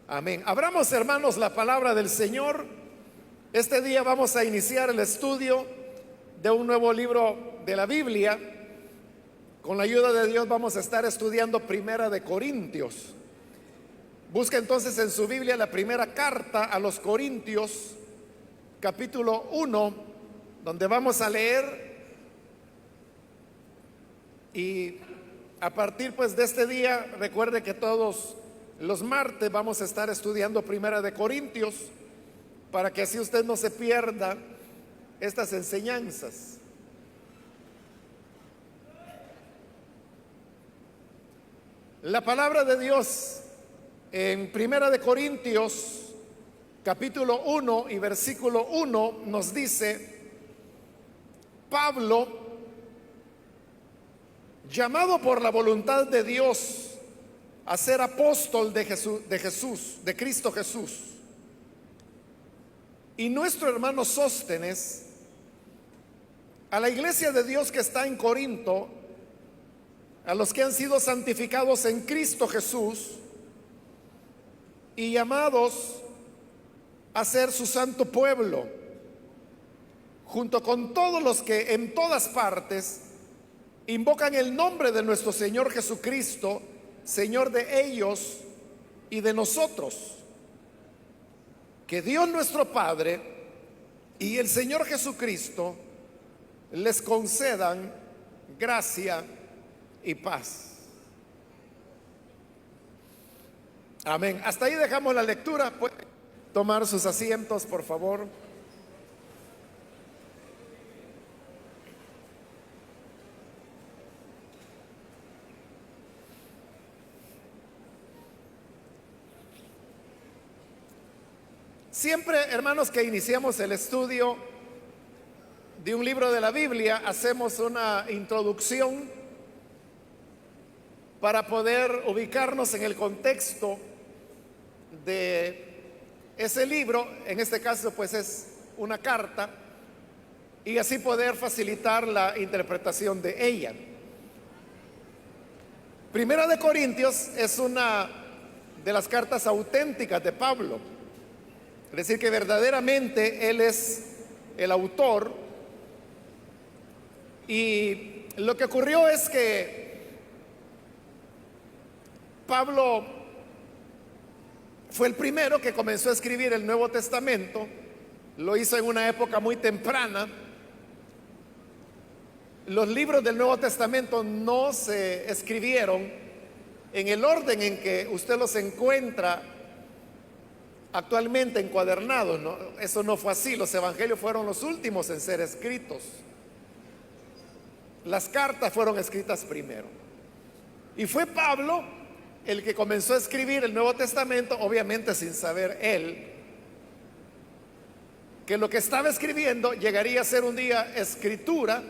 Amén. Abramos, hermanos, la palabra del Señor. Este día vamos a iniciar el estudio de un nuevo libro de la Biblia. Con la ayuda de Dios vamos a estar estudiando Primera de Corintios. Busca entonces en su Biblia la primera carta a los Corintios, capítulo 1, donde vamos a leer, y a partir pues de este día, recuerde que todos los martes vamos a estar estudiando Primera de Corintios, para que así usted no se pierda estas enseñanzas. La palabra de Dios en Primera de Corintios, capítulo 1 y versículo 1 nos dice: Pablo, llamado por la voluntad de Dios a ser apóstol de Cristo Jesús, y nuestro hermano Sóstenes, a la iglesia de Dios que está en Corinto, a los que han sido santificados en Cristo Jesús y llamados a ser su santo pueblo, junto con todos los que en todas partes invocan el nombre de nuestro Señor Jesucristo, Señor de ellos y de nosotros. Que Dios nuestro Padre y el Señor Jesucristo les concedan gracia y paz. Amén. Hasta ahí dejamos la lectura. Pueden tomar sus asientos, por favor. Siempre, hermanos, que iniciamos el estudio de un libro de la Biblia, hacemos una introducción para poder ubicarnos en el contexto de ese libro. En este caso, pues es una carta, y así poder facilitar la interpretación de ella. Primera de Corintios es una de las cartas auténticas de Pablo. Es decir, que verdaderamente él es el autor. Y lo que ocurrió es que Pablo fue el primero que comenzó a escribir el Nuevo Testamento. Lo hizo en una época muy temprana. Los libros del Nuevo Testamento no se escribieron en el orden en que usted los encuentra actualmente encuadernados, ¿no? Eso no fue así. Los evangelios fueron los últimos en ser escritos. Las cartas fueron escritas primero. Y fue Pablo el que comenzó a escribir el Nuevo Testamento, obviamente sin saber él que lo que estaba escribiendo llegaría a ser un día escritura,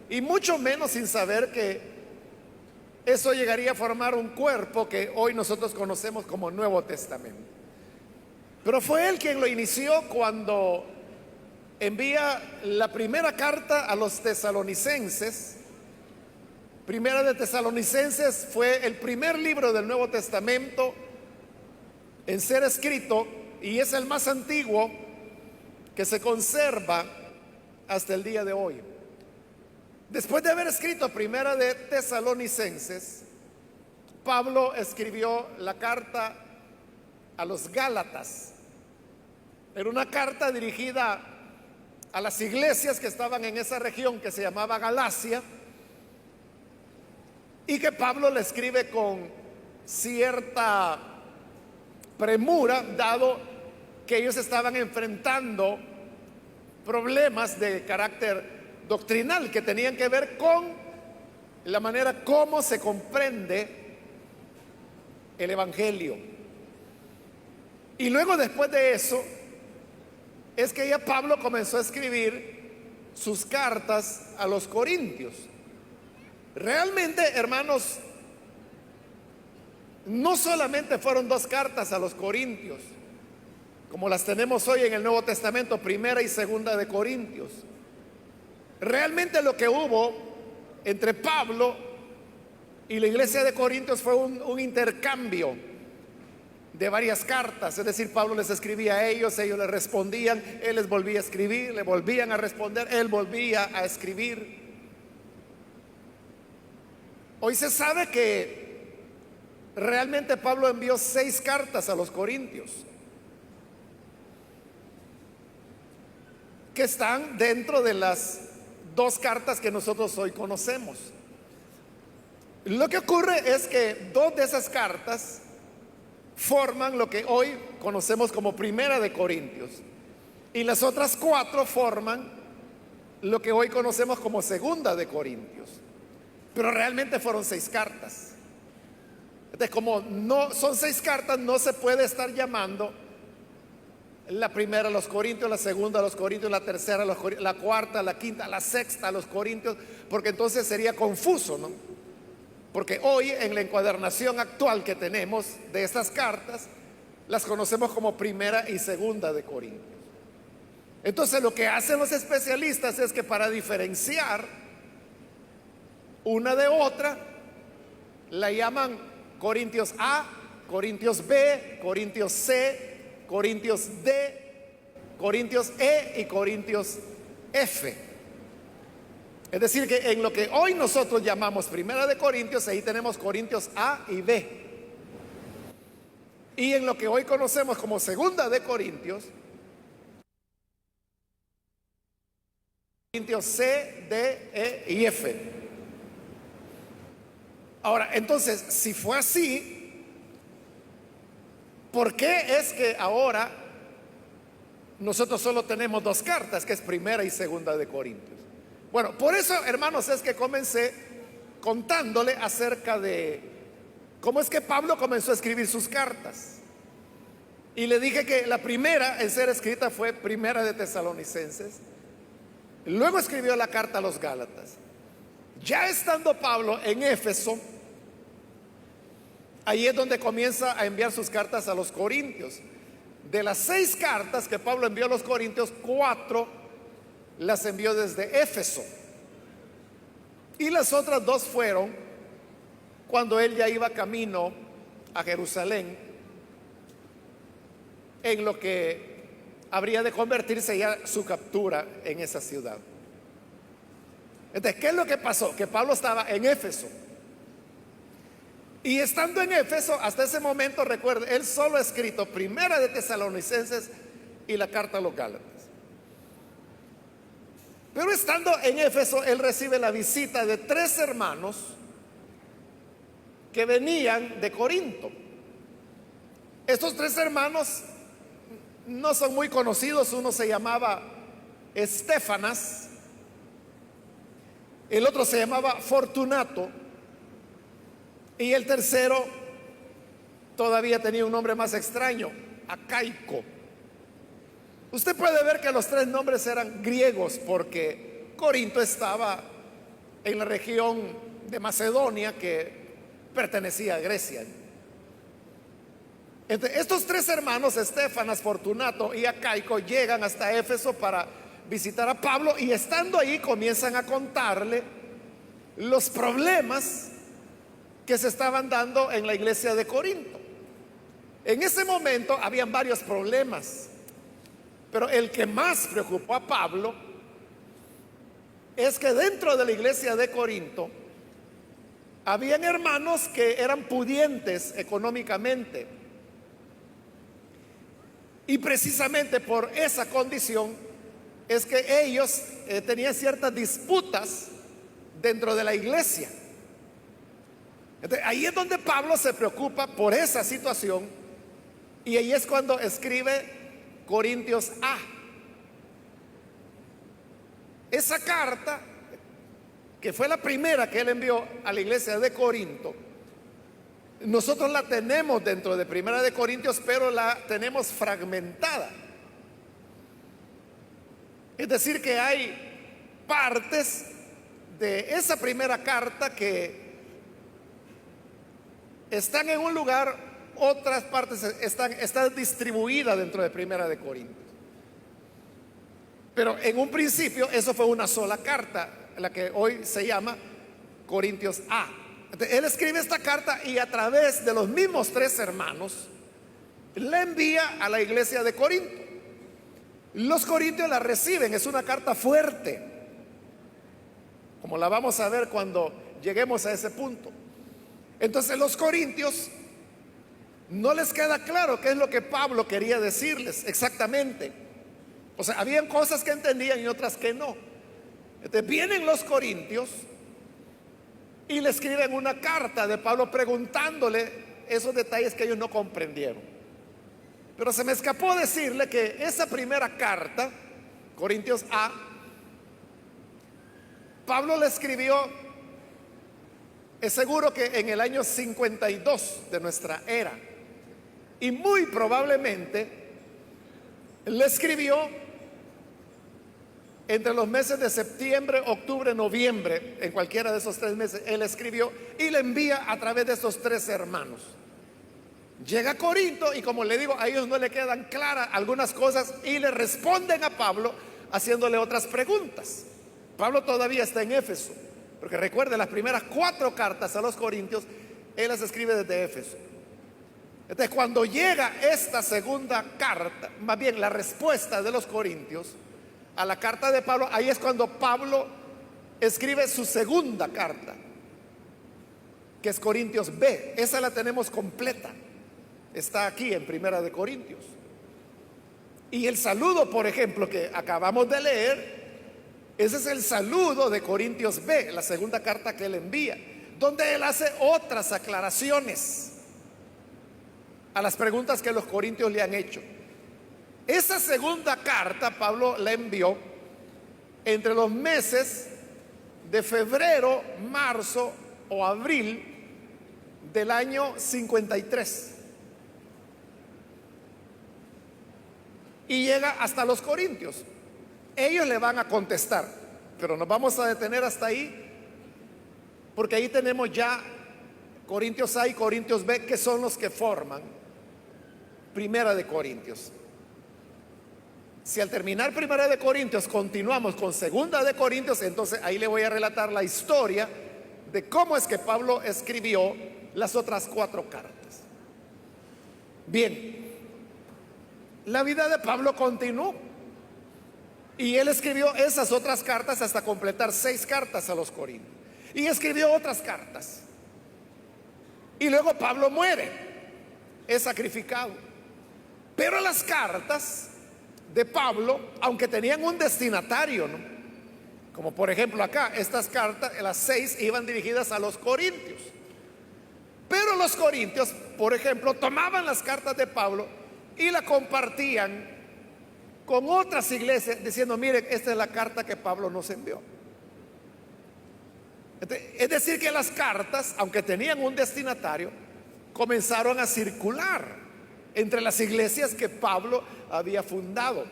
y mucho menos sin saber que eso llegaría a formar un cuerpo que hoy nosotros conocemos como Nuevo Testamento. Pero fue él quien lo inició cuando envía la primera carta a los tesalonicenses. Primera de Tesalonicenses fue el primer libro del Nuevo Testamento en ser escrito, y es el más antiguo que se conserva hasta el día de hoy. Después de haber escrito Primera de Tesalonicenses, Pablo escribió la carta a los Gálatas. Era una carta dirigida a las iglesias que estaban en esa región que se llamaba Galacia, y que Pablo le escribe con cierta premura, dado que ellos estaban enfrentando problemas de carácter doctrinal que tenían que ver con la manera como se comprende el evangelio. Y luego, después de eso, es que ya Pablo comenzó a escribir sus cartas a los corintios. Realmente, hermanos, no solamente fueron dos cartas a los corintios, como las tenemos hoy en el Nuevo Testamento, Primera y Segunda de Corintios. Realmente lo que hubo entre Pablo y la iglesia de Corintios fue un intercambio de varias cartas. Es decir, Pablo les escribía a ellos les respondían, él les volvía a escribir, le volvían a responder, él volvía a escribir. Hoy se sabe que realmente Pablo envió 6 cartas a los corintios, que están dentro de las 2 cartas que nosotros hoy conocemos. Lo que ocurre es que 2 de esas cartas forman lo que hoy conocemos como Primera de Corintios, y las otras 4 forman lo que hoy conocemos como Segunda de Corintios. Pero realmente fueron 6 cartas. Entonces, como no son 6 cartas, no se puede estar llamando la primera a los corintios, la segunda a los corintios, la tercera a los corintios, la cuarta, la quinta, la sexta a los corintios, porque entonces sería confuso, ¿no? Porque hoy en la encuadernación actual que tenemos de estas cartas, las conocemos como Primera y Segunda de Corintios. Entonces lo que hacen los especialistas es que para diferenciar una de otra, la llaman Corintios A, Corintios B, Corintios C, Corintios D, Corintios E y Corintios F. Es decir, que en lo que hoy nosotros llamamos Primera de Corintios, ahí tenemos Corintios A y B. Y en lo que hoy conocemos como Segunda de Corintios, Corintios C, D, E y F. Ahora, entonces, si fue así, ¿por qué es que ahora nosotros solo tenemos 2 cartas, que es Primera y Segunda de Corintios? Bueno, por eso, hermanos, es que comencé contándole acerca de cómo es que Pablo comenzó a escribir sus cartas. Y le dije que la primera en ser escrita fue Primera de Tesalonicenses. Luego escribió la carta a los Gálatas. Ya estando Pablo en Éfeso, ahí es donde comienza a enviar sus cartas a los corintios. De las 6 cartas que Pablo envió a los corintios, 4 las envió desde Éfeso, y las otras 2 fueron cuando él ya iba camino a Jerusalén, en lo que habría de convertirse ya su captura en esa ciudad. Entonces, ¿qué es lo que pasó? Que Pablo estaba en Éfeso, y estando en Éfeso hasta ese momento, recuerde, él solo ha escrito Primera de Tesalonicenses y la carta a los Gálatas. Pero estando en Éfeso, él recibe la visita de 3 hermanos que venían de Corinto. Estos 3 hermanos no son muy conocidos. Uno se llamaba Estéfanas, el otro se llamaba Fortunato, y el tercero todavía tenía un nombre más extraño, Acaico. Usted puede ver que los 3 nombres eran griegos, porque Corinto estaba en la región de Macedonia, que pertenecía a Grecia. Estos 3 hermanos, Estéfanas, Fortunato y Acaico, llegan hasta Éfeso para visitar a Pablo, y estando ahí comienzan a contarle los problemas que se estaban dando en la iglesia de Corinto. En ese momento habían varios problemas, pero el que más preocupó a Pablo es que dentro de la iglesia de Corinto habían hermanos que eran pudientes económicamente, y precisamente por esa condición es que ellos tenían ciertas disputas dentro de la iglesia. Entonces, ahí es donde Pablo se preocupa por esa situación, y ahí es cuando escribe Corintios A. Esa carta, que fue la primera que él envió a la iglesia de Corinto, nosotros la tenemos dentro de Primera de Corintios, pero la tenemos fragmentada. Es decir, que hay partes de esa primera carta que están en un lugar, otras partes están distribuidas dentro de Primera de Corintios. Pero en un principio eso fue una sola carta, la que hoy se llama Corintios A. Entonces, él escribe esta carta, y a través de los mismos 3 hermanos la envía a la iglesia de Corinto. Los corintios la reciben, es una carta fuerte, como la vamos a ver cuando lleguemos a ese punto. Entonces los corintios no les queda claro qué es lo que Pablo quería decirles exactamente. O sea, habían cosas que entendían y otras que no. Entonces vienen los corintios y le escriben una carta de Pablo preguntándole esos detalles que ellos no comprendieron. Pero se me escapó decirle que esa primera carta, Corintios A, Pablo le escribió, es seguro que en el año 52 de nuestra era, y muy probablemente le escribió entre los meses de septiembre, octubre, noviembre. En cualquiera de esos 3 meses él escribió y le envía a través de esos 3 hermanos. Llega a Corinto y, como le digo, a ellos no le quedan claras algunas cosas y le responden a Pablo haciéndole otras preguntas. Pablo todavía está en Éfeso, porque recuerde, las primeras 4 cartas a los corintios él las escribe desde Éfeso. Entonces, cuando llega esta segunda carta, más bien la respuesta de los corintios a la carta de Pablo, ahí es cuando Pablo escribe su segunda carta, que es Corintios B. Esa la tenemos completa, está aquí en Primera de Corintios. Y el saludo, por ejemplo, que acabamos de leer, ese es el saludo de Corintios B, la segunda carta que él envía, donde él hace otras aclaraciones a las preguntas que los corintios le han hecho. Esa segunda carta Pablo la envió entre los meses de febrero, marzo o abril del año 53. Y llega hasta los corintios. Ellos le van a contestar, pero nos vamos a detener hasta ahí, porque ahí tenemos ya Corintios A y Corintios B, que son los que forman Primera de Corintios. Si al terminar Primera de Corintios continuamos con Segunda de Corintios, entonces ahí le voy a relatar la historia de cómo es que Pablo escribió las otras 4 cartas. Bien, la vida de Pablo continuó y él escribió esas otras cartas hasta completar 6 cartas a los corintios, y escribió otras cartas. Y luego Pablo muere, es sacrificado. Pero las cartas de Pablo, aunque tenían un destinatario, ¿no? Como por ejemplo acá, estas cartas, las 6 iban dirigidas a los corintios. Pero los corintios, por ejemplo, tomaban las cartas de Pablo y la compartían con otras iglesias diciendo: miren, esta es la carta que Pablo nos envió. Es decir, que las cartas, aunque tenían un destinatario, comenzaron a circular entre las iglesias que Pablo había fundado.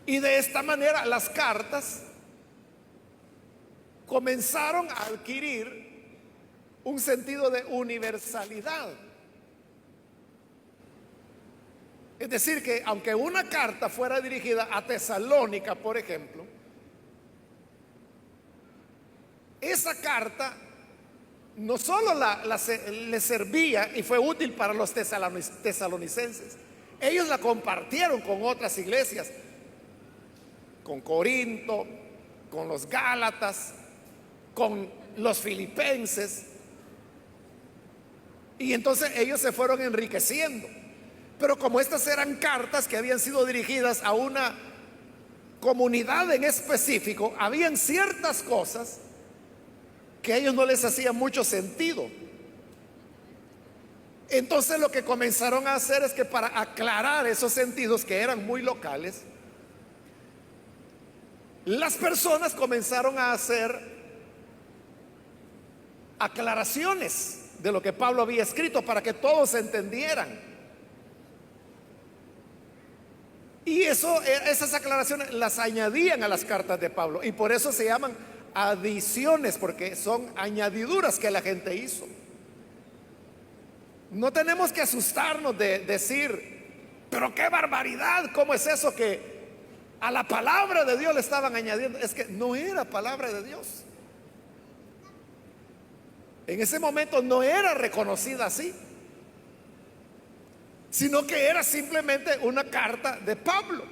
Y de esta manera las cartas comenzaron a adquirir un sentido de universalidad. Es decir, que aunque una carta fuera dirigida a Tesalónica, por ejemplo, esa carta no solo le servía y fue útil para los tesalonicenses, ellos la compartieron con otras iglesias, con Corinto, con los Gálatas, con los filipenses, y entonces ellos se fueron enriqueciendo. Pero como estas eran cartas que habían sido dirigidas a una comunidad en específico, habían ciertas cosas que a ellos no les hacía mucho sentido. Entonces lo que comenzaron a hacer es que, para aclarar esos sentidos que eran muy locales, las personas comenzaron a hacer aclaraciones de lo que Pablo había escrito para que todos entendieran. Y esas aclaraciones las añadían a las cartas de Pablo, y por eso se llaman adiciones, porque son añadiduras que la gente hizo. No tenemos que asustarnos de decir: pero qué barbaridad, ¿cómo es eso que a la palabra de Dios le estaban añadiendo? Es que no era palabra de Dios. en ese momento no era reconocida así, sino que era simplemente una carta de Pablo.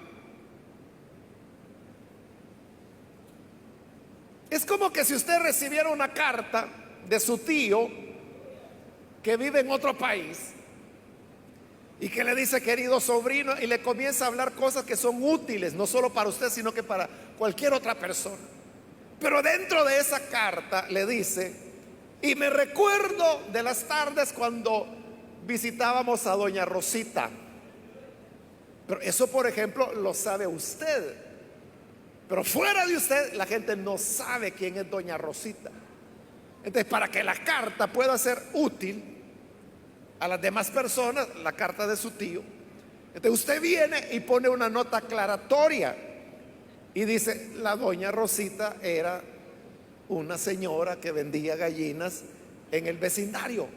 Es como que si usted recibiera una carta de su tío que vive en otro país y que le dice: querido sobrino, y le comienza a hablar cosas que son útiles, no solo para usted, sino que para cualquier otra persona. Pero dentro de esa carta le dice: y me recuerdo de las tardes cuando visitábamos a doña Rosita. Pero eso, por ejemplo, lo sabe usted. Pero fuera de usted, la gente no sabe quién es doña Rosita. Entonces, para que la carta pueda ser útil a las demás personas, la carta de su tío, entonces usted viene y pone una nota aclaratoria y dice: la doña Rosita era una señora que vendía gallinas en el vecindario.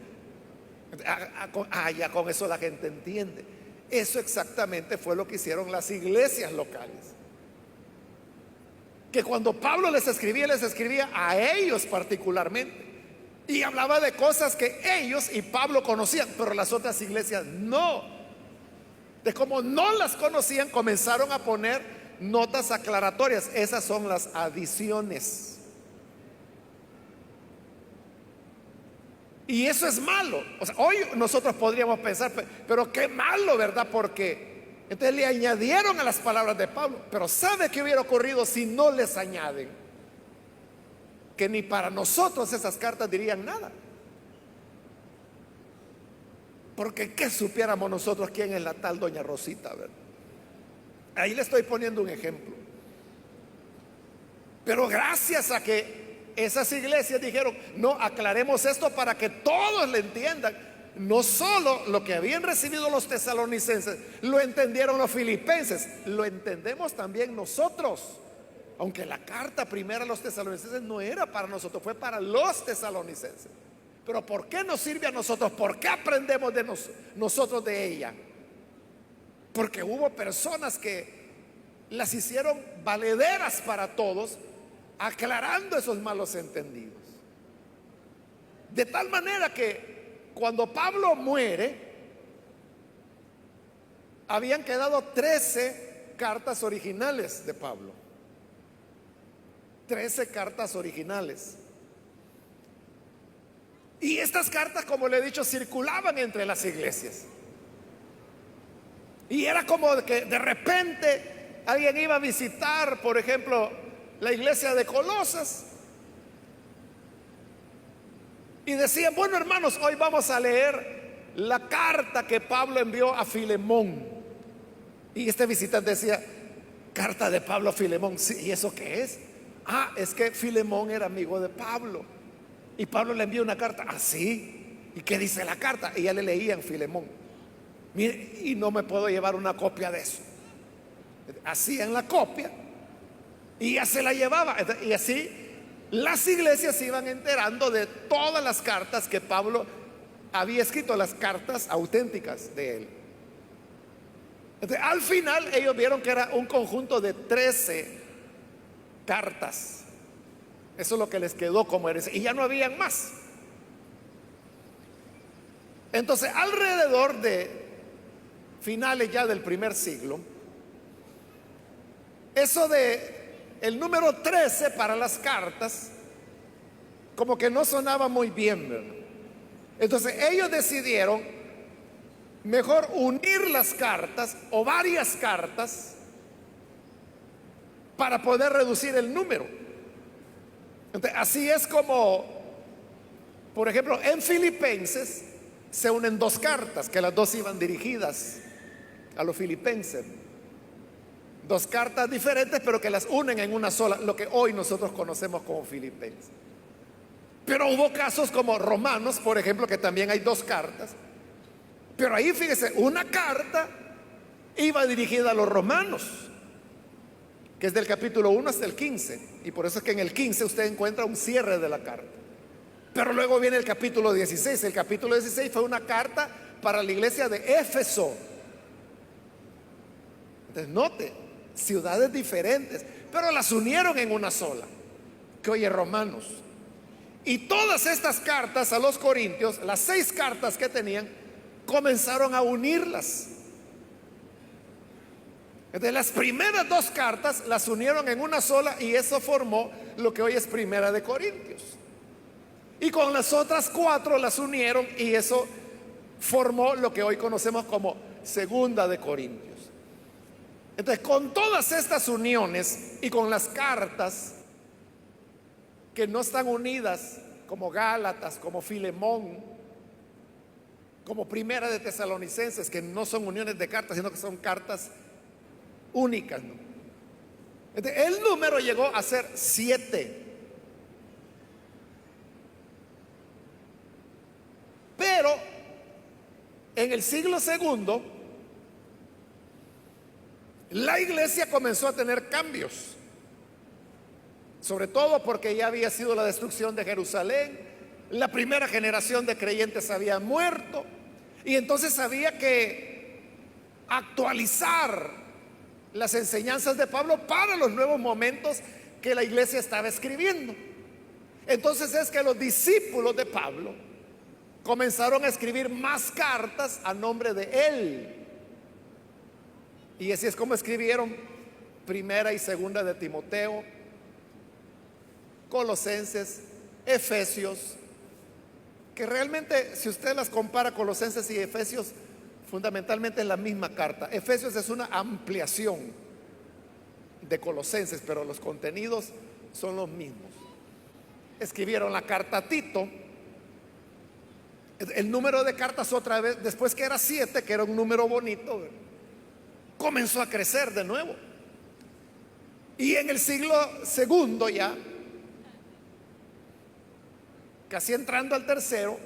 Ya con eso la gente entiende. Eso exactamente fue lo que hicieron las iglesias locales, que cuando Pablo les escribía a ellos particularmente, y hablaba de cosas que ellos y Pablo conocían, pero las otras iglesias no. De como no las conocían, comenzaron a poner notas aclaratorias. Esas son las adiciones. Y eso es malo. O sea, hoy nosotros podríamos pensar: pero qué malo, ¿verdad? Porque entonces le añadieron a las palabras de Pablo. Pero ¿sabe qué hubiera ocurrido si no les añaden? Que ni para nosotros esas cartas dirían nada. Porque ¿qué supiéramos nosotros quién es la tal doña Rosita, verdad? Ahí le estoy poniendo un ejemplo. Pero gracias a que esas iglesias dijeron: no, aclaremos esto para que todos le entiendan. No solo lo que habían recibido los tesalonicenses lo entendieron los filipenses, lo entendemos también nosotros. Aunque la carta primera a los tesalonicenses no era para nosotros, fue para los tesalonicenses. Pero ¿por qué nos sirve a nosotros? ¿Por qué aprendemos de nosotros de ella? Porque hubo personas que las hicieron valederas para todos, aclarando esos malos entendidos. De tal manera que cuando Pablo muere, habían quedado 13 cartas originales de Pablo. 13 cartas originales. Y estas cartas, como le he dicho, circulaban entre las iglesias. Y era como que de repente alguien iba a visitar, por ejemplo, la iglesia de Colosas, y decían: bueno, hermanos, hoy vamos a leer la carta que Pablo envió a Filemón. Y este visitante decía: carta de Pablo a Filemón. Sí, ¿y eso qué es? Es que Filemón era amigo de Pablo y Pablo le envió una carta. Sí. ¿Y qué dice la carta? Y ya le leían Filemón. Mire, y no me puedo llevar una copia de eso. Hacían la copia y ya se la llevaba. Y así las iglesias se iban enterando de todas las cartas que Pablo había escrito, las cartas auténticas de él. Entonces, al final ellos vieron que era un conjunto de 13 cartas. Eso es lo que les quedó como herencia, y ya no habían más. Entonces, alrededor de finales ya del primer siglo, eso de el número 13 para las cartas como que no sonaba muy bien, ¿verdad? Entonces ellos decidieron mejor unir las cartas o varias cartas para poder reducir el número. Entonces, así es como, por ejemplo, en Filipenses se unen 2 cartas, que las 2 iban dirigidas a los filipenses. 2 cartas diferentes, pero que las unen en una sola, lo que hoy nosotros conocemos como Filipenses. Pero hubo casos como Romanos, por ejemplo, que también hay 2 cartas. Pero ahí fíjese, una carta iba dirigida a los romanos, que es del capítulo 1 hasta el 15. Y por eso es que en el 15 usted encuentra un cierre de la carta. Pero luego viene el capítulo 16. El capítulo 16 fue una carta para la iglesia de Éfeso. Entonces note, ciudades diferentes, pero las unieron en una sola, que hoy es Romanos. Y todas estas cartas a los corintios, las 6 cartas que tenían, comenzaron a unirlas. De las primeras 2 cartas las unieron en una sola y eso formó lo que hoy es Primera de Corintios. Y con las otras 4 las unieron y eso formó lo que hoy conocemos como Segunda de Corintios. Entonces, con todas estas uniones y con las cartas que no están unidas, como Gálatas, como Filemón, como Primera de Tesalonicenses, que no son uniones de cartas, sino que son cartas únicas, ¿no? Entonces, el número llegó a ser 7. Pero en el siglo segundo, la iglesia comenzó a tener cambios, sobre todo porque ya había sido la destrucción de Jerusalén, la primera generación de creyentes había muerto y entonces había que actualizar las enseñanzas de Pablo para los nuevos momentos que la iglesia estaba escribiendo. Entonces es que los discípulos de Pablo comenzaron a escribir más cartas a nombre de él. Y así es como escribieron Primera y Segunda de Timoteo, Colosenses, Efesios, que realmente si usted las compara, Colosenses y Efesios, fundamentalmente es la misma carta. Efesios es una ampliación de Colosenses, pero los contenidos son los mismos. Escribieron la carta a Tito. El número de cartas otra vez, después que era 7, que era un número bonito, comenzó a crecer de nuevo. Y en el siglo segundo ya, casi entrando al tercero,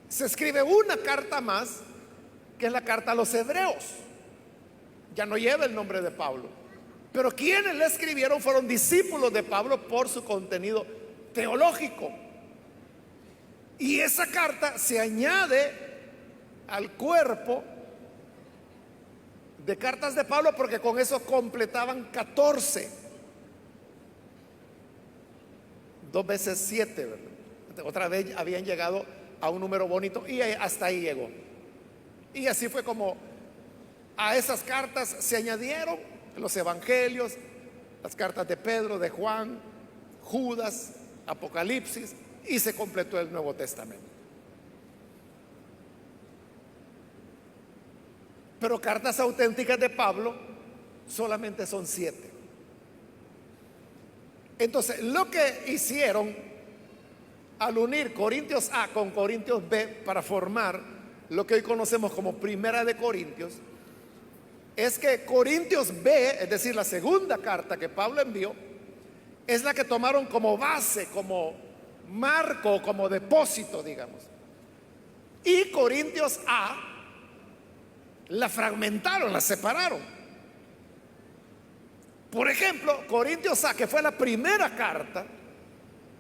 se escribe una carta más, que es la carta a los hebreos. Ya no lleva el nombre de Pablo, pero quienes la escribieron fueron discípulos de Pablo por su contenido teológico. Y esa carta se añade al cuerpo de cartas de Pablo porque con eso completaban 14. 2 veces 7, ¿verdad? Otra vez habían llegado a un número bonito y hasta ahí llegó. Y así fue como a esas cartas se añadieron los evangelios, las cartas de Pedro, de Juan, Judas, Apocalipsis, y se completó el Nuevo Testamento. Pero cartas auténticas de Pablo solamente son 7. Entonces, lo que hicieron al unir Corintios A con Corintios B para formar lo que hoy conocemos como Primera de Corintios, es que Corintios B, es decir, la segunda carta que Pablo envió, es la que tomaron como base, como marco, como depósito, digamos. Y Corintios A la fragmentaron, la separaron. Por ejemplo, Corintios A, que fue la primera carta,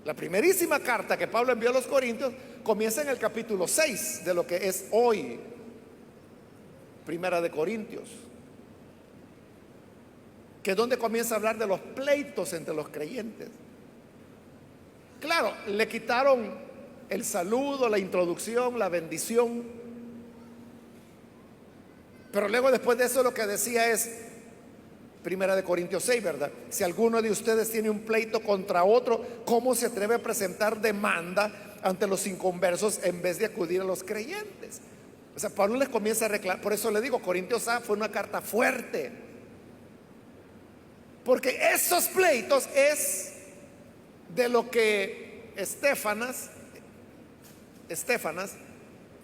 la primerísima carta que Pablo envió a los Corintios, comienza en el capítulo 6 de lo que es hoy Primera de Corintios, que es donde comienza a hablar de los pleitos entre los creyentes. Claro, le quitaron el saludo, la introducción, la bendición, pero luego después de eso lo que decía es Primera de Corintios 6, ¿verdad? Si alguno de ustedes tiene un pleito contra otro, ¿cómo se atreve a presentar demanda ante los inconversos en vez de acudir a los creyentes? O sea, Pablo les comienza a reclamar. Por eso le digo, Corintios A fue una carta fuerte, porque esos pleitos es de lo que Estéfanas,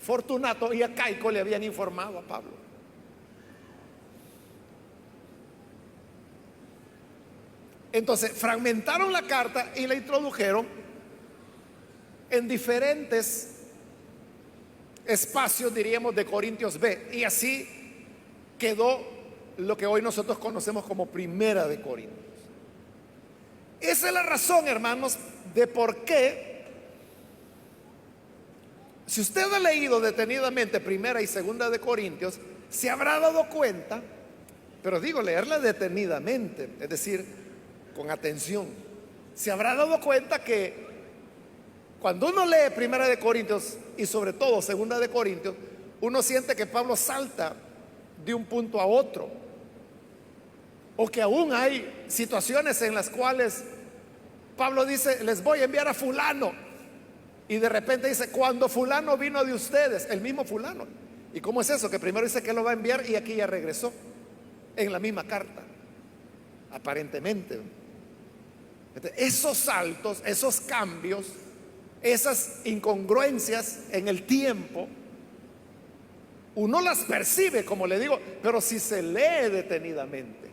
Fortunato y Acaico le habían informado a Pablo. Entonces fragmentaron la carta y la introdujeron en diferentes espacios, diríamos, de Corintios B, y así quedó lo que hoy nosotros conocemos como Primera de Corintios. Esa es la razón, hermanos, de por qué, si usted ha leído detenidamente Primera y Segunda de Corintios, se habrá dado cuenta, pero digo, leerla detenidamente, es decir, con atención, se habrá dado cuenta que Cuando uno lee Primera de Corintios y sobre todo Segunda de Corintios, uno siente que Pablo salta de un punto a otro, o que aún hay situaciones en las cuales Pablo dice, les voy a enviar a fulano, y de repente dice, cuando fulano vino de ustedes, el mismo fulano. ¿Y cómo es eso? Que primero dice que lo va a enviar y aquí ya regresó en la misma carta, aparentemente. Esos saltos, esos cambios, esas incongruencias en el tiempo, uno las percibe, como le digo, pero si se lee detenidamente.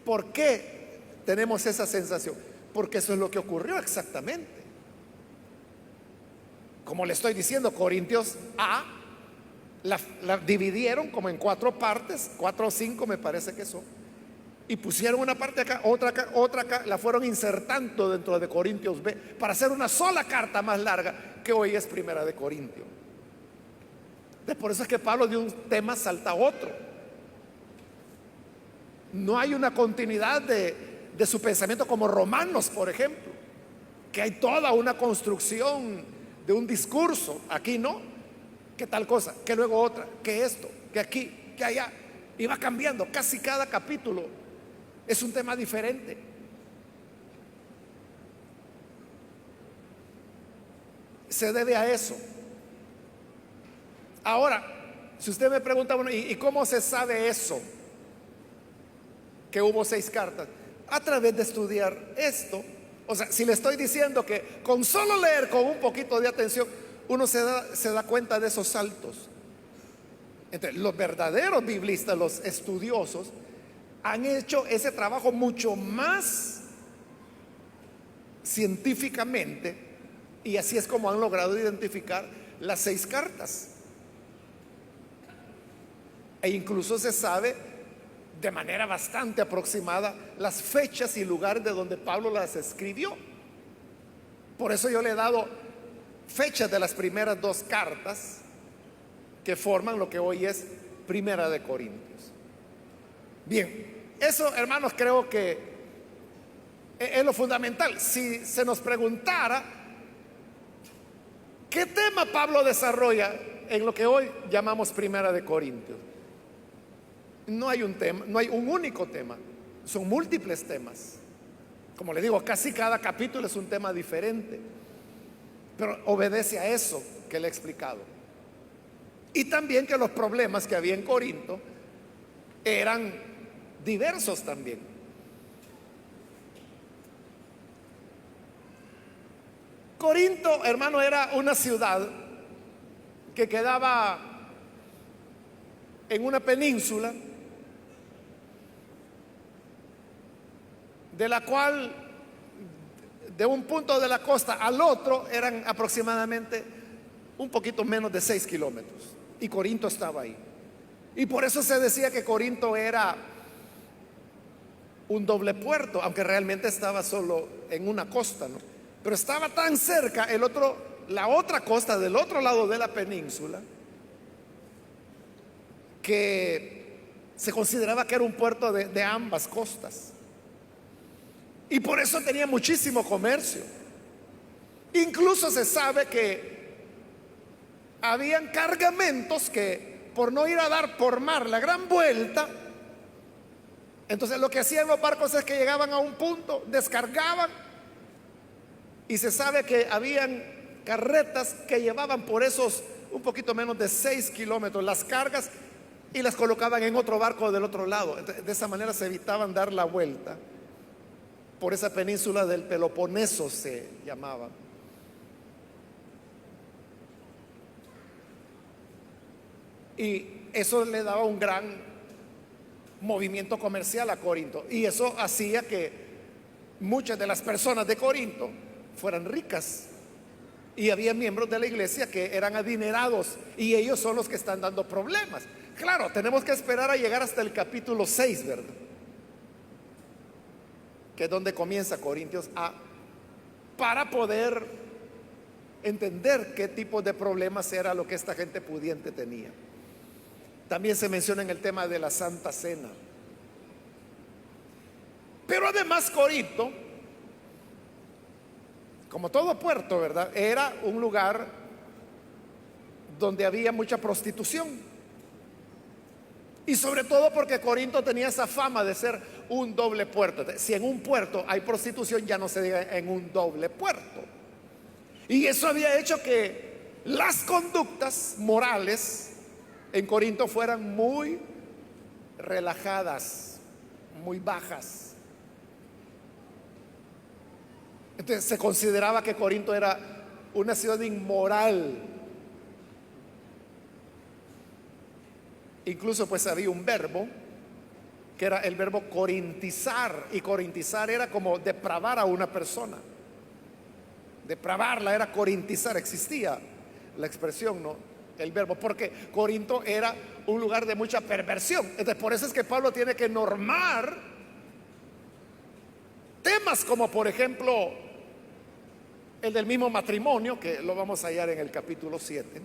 ¿Por qué tenemos esa sensación? Porque eso es lo que ocurrió exactamente. Como le estoy diciendo, Corintios A la dividieron como en 4 partes, 4 o 5 me parece que son, y pusieron una parte acá, otra acá, la fueron insertando dentro de Corintios B para hacer una sola carta más larga que hoy es Primera de Corintios. Por eso es que Pablo de un tema salta a otro. No hay una continuidad de su pensamiento como Romanos, por ejemplo, que hay toda una construcción de un discurso. Aquí no, que tal cosa, que luego otra, que esto, que aquí, que allá, y va cambiando. Casi cada capítulo es un tema diferente. Se debe a eso. Ahora, si usted me pregunta, bueno, ¿y cómo se sabe eso? Que hubo 6 cartas. A través de estudiar esto. O sea, si le estoy diciendo que con solo leer con un poquito de atención, uno se da cuenta de esos saltos. Entonces, los verdaderos biblistas, los estudiosos, han hecho ese trabajo mucho más científicamente, y así es como han logrado identificar las 6 cartas. E incluso se sabe de manera bastante aproximada las fechas y lugares de donde Pablo las escribió. Por eso yo le he dado fechas de las primeras 2 cartas que forman lo que hoy es Primera de Corintios. Bien, eso, hermanos, creo que es lo fundamental. Si se nos preguntara qué tema Pablo desarrolla en lo que hoy llamamos Primera de Corintios, no hay un tema, no hay un único tema, son múltiples temas. Como le digo, casi cada capítulo es un tema diferente, pero obedece a eso que le he explicado. Y también que los problemas que había en Corinto eran diversos también. Corinto, hermano, era una ciudad que quedaba en una península, de la cual de un punto de la costa al otro eran aproximadamente un poquito menos de 6 kilómetros, y Corinto estaba ahí. Y por eso se decía que Corinto era un doble puerto, aunque realmente estaba solo en una costa, ¿no? Pero estaba tan cerca la otra costa del otro lado de la península, que se consideraba que era un puerto de ambas costas. Y por eso tenía muchísimo comercio. Incluso se sabe que habían cargamentos que, por no ir a dar por mar la gran vuelta, entonces lo que hacían los barcos es que llegaban a un punto, descargaban, y se sabe que habían carretas que llevaban por esos un poquito menos de 6 kilómetros las cargas, y las colocaban en otro barco del otro lado. Entonces, de esa manera se evitaban dar la vuelta por esa península del Peloponeso, se llamaba. Y eso le daba un gran movimiento comercial a Corinto, y eso hacía que muchas de las personas de Corinto fueran ricas, y había miembros de la iglesia que eran adinerados, y ellos son los que están dando problemas. Claro, tenemos que esperar a llegar hasta el capítulo 6, ¿verdad?, que es donde comienza Corintios A, para poder entender qué tipo de problemas era lo que esta gente pudiente tenía. También se menciona en el tema de la Santa Cena. Pero además Corinto como todo puerto, ¿verdad? Era un lugar donde había mucha prostitución. Y sobre todo porque Corinto tenía esa fama de ser un doble puerto. Si en un puerto hay prostitución, ya no se diga en un doble puerto. Y eso había hecho que las conductas morales en Corinto fueran muy relajadas, muy bajas. Entonces se consideraba que Corinto era una ciudad inmoral. Incluso pues había un verbo que era el verbo corintizar, y corintizar era como depravar a una persona. Depravarla era corintizar, existía la expresión, ¿no? El verbo, porque Corinto era un lugar de mucha perversión. Entonces, por eso es que Pablo tiene que normar temas como, por ejemplo, el del mismo matrimonio, que lo vamos a hallar en el capítulo 7.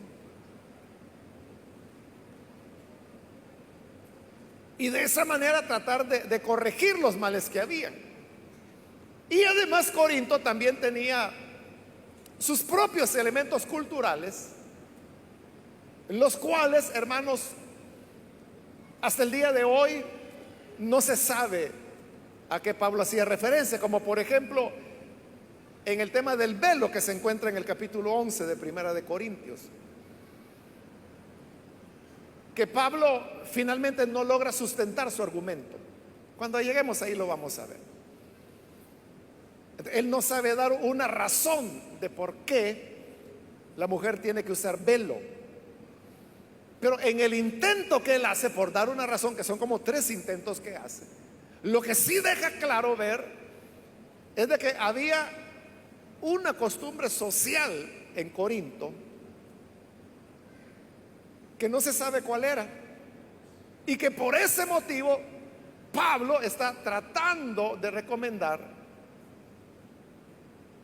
Y de esa manera tratar de corregir los males que habían. Y además Corinto también tenía sus propios elementos culturales, los cuales, hermanos, hasta el día de hoy no se sabe a qué Pablo hacía referencia, como por ejemplo en el tema del velo que se encuentra en el capítulo 11 de Primera de Corintios, que Pablo finalmente no logra sustentar su argumento. Cuando lleguemos ahí lo vamos a ver. Él no sabe dar una razón de por qué la mujer tiene que usar velo. Pero en el intento que él hace por dar una razón, que son como 3 intentos que hace, lo que sí deja claro ver es de que había una costumbre social en Corinto que no se sabe cuál era, y que por ese motivo Pablo está tratando de recomendar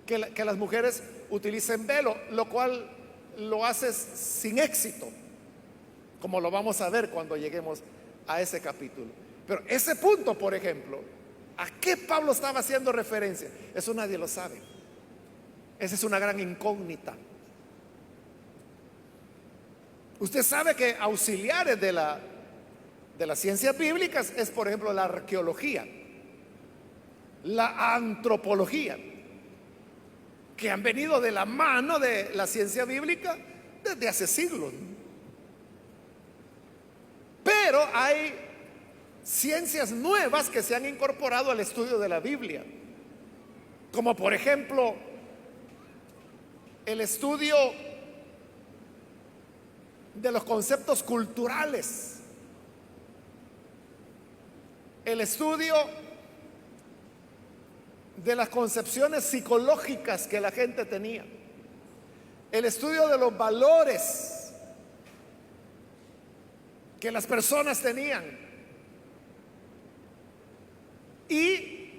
que las mujeres utilicen velo, lo cual lo hace sin éxito, como lo vamos a ver cuando lleguemos a ese capítulo. Pero ese punto, por ejemplo, ¿a qué Pablo estaba haciendo referencia? Eso nadie lo sabe. Esa es una gran incógnita. Usted sabe que auxiliares de las ciencias bíblicas es, por ejemplo, la arqueología, la antropología, que han venido de la mano de la ciencia bíblica desde hace siglos. Pero hay ciencias nuevas que se han incorporado al estudio de la Biblia, como por ejemplo el estudio de los conceptos culturales, el estudio de las concepciones psicológicas que la gente tenía, el estudio de los valores que las personas tenían, y